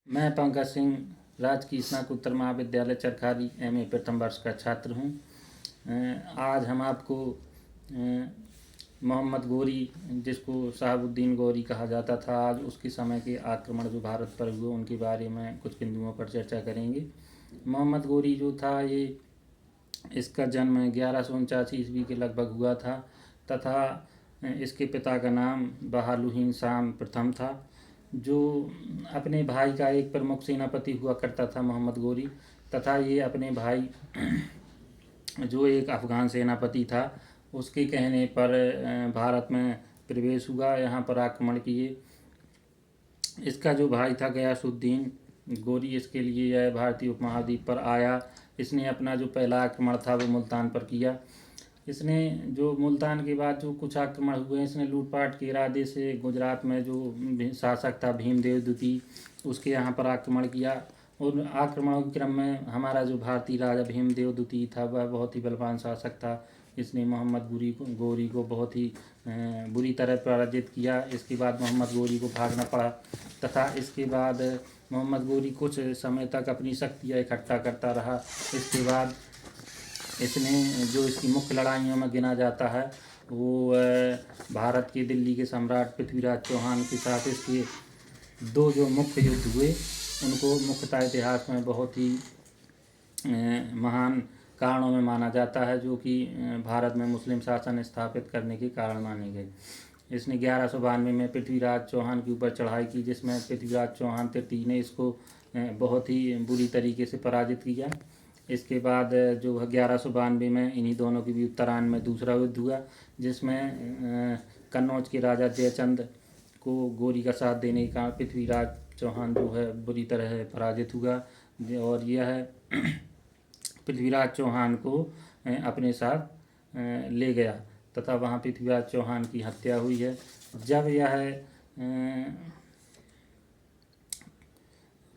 मैं पंकज सिंह राजकीय स्नातकोत्तर महाविद्यालय चरखारी MA प्रथम वर्ष का छात्र हूँ। आज हम आपको मोहम्मद गोरी, जिसको शहाबुद्दीन गौरी कहा जाता था, आज उसके समय के आक्रमण जो भारत पर हुए उनके बारे में कुछ बिंदुओं पर चर्चा करेंगे। मोहम्मद गोरी जो था, ये इसका जन्म 1149 ईस्वी के लगभग हुआ था तथा इसके पिता का नाम बहालुद्दीन शाम प्रथम था, जो अपने भाई का एक प्रमुख सेनापति हुआ करता था मोहम्मद गोरी। तथा ये अपने भाई जो एक अफ़गान सेनापति था, उसके कहने पर भारत में प्रवेश हुआ, यहाँ पर आक्रमण किए। इसका जो भाई था गयासुद्दीन गोरी, इसके लिए यह भारतीय उपमहाद्वीप पर आया। इसने अपना जो पहला आक्रमण था वो मुल्तान पर किया। इसने जो मुल्तान के बाद जो कुछ आक्रमण हुए, इसने लूटपाट के इरादे से गुजरात में जो शासक था भीमदेव द्वितीय, उसके यहाँ पर आक्रमण किया। और आक्रमणों के क्रम में हमारा जो भारतीय राजा भीमदेव द्वितीय था, वह बहुत ही बलवान शासक था। इसने मोहम्मद गोरी को बहुत ही बुरी तरह पराजित किया। इसके बाद मोहम्मद गोरी को भागना पड़ा तथा इसके बाद मोहम्मद गोरी कुछ समय तक अपनी शक्तियाँ इकट्ठा करता रहा। इसके बाद इसने जो इसकी मुख्य लड़ाइयों में गिना जाता है वो भारत के दिल्ली के सम्राट पृथ्वीराज चौहान के साथ इसके दो जो मुख्य युद्ध हुए, उनको मुख्यतः इतिहास में बहुत ही महान कारणों में माना जाता है, जो कि भारत में मुस्लिम शासन स्थापित करने के कारण माने गए। इसने 1192 में पृथ्वीराज चौहान के ऊपर चढ़ाई की, जिसमें पृथ्वीराज चौहान तृतीय ने इसको बहुत ही बुरी तरीके से पराजित किया। इसके बाद जो 1192 में इन्हीं दोनों के भी उत्तरायण में दूसरा युद्ध हुआ, जिसमें कन्नौज के राजा जयचंद को गोरी का साथ देने के कारण पृथ्वीराज चौहान जो है बुरी तरह पराजित हुआ और यह पृथ्वीराज चौहान को अपने साथ ले गया तथा वहाँ पृथ्वीराज चौहान की हत्या हुई है। जब यह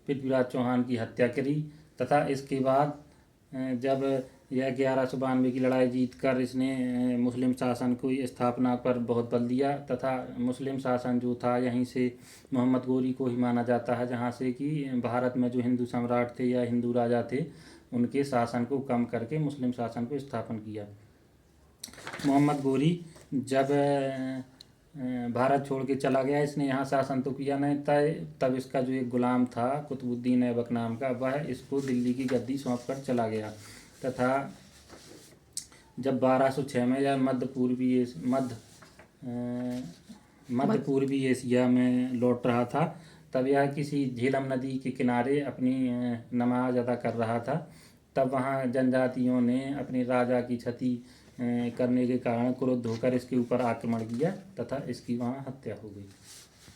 पृथ्वीराज चौहान की हत्या करी तथा इसके बाद जब यह 1192 की लड़ाई जीतकर इसने मुस्लिम शासन को स्थापना पर बहुत बल दिया तथा मुस्लिम शासन जो था यहीं से मोहम्मद गोरी को ही माना जाता है, जहाँ से कि भारत में जो हिंदू सम्राट थे या हिंदू राजा थे, उनके शासन को कम करके मुस्लिम शासन को स्थापन किया। मोहम्मद गोरी जब भारत छोड़ के चला गया, इसने यहाँ शासन तो किया नहीं था, तब इसका जो एक गुलाम था कुतुबुद्दीन ऐबक नाम का, वह इसको दिल्ली की गद्दी सौंप कर चला गया तथा जब 1206 में यह मध्य पूर्वी एशिया में लौट रहा था, तब यह किसी झेलम नदी के किनारे अपनी नमाज अदा कर रहा था। तब वहाँ जनजातियों ने अपने राजा की क्षति करने के कारण क्रुद्ध होकर इसके ऊपर आक्रमण किया तथा इसकी वहाँ हत्या हो गई।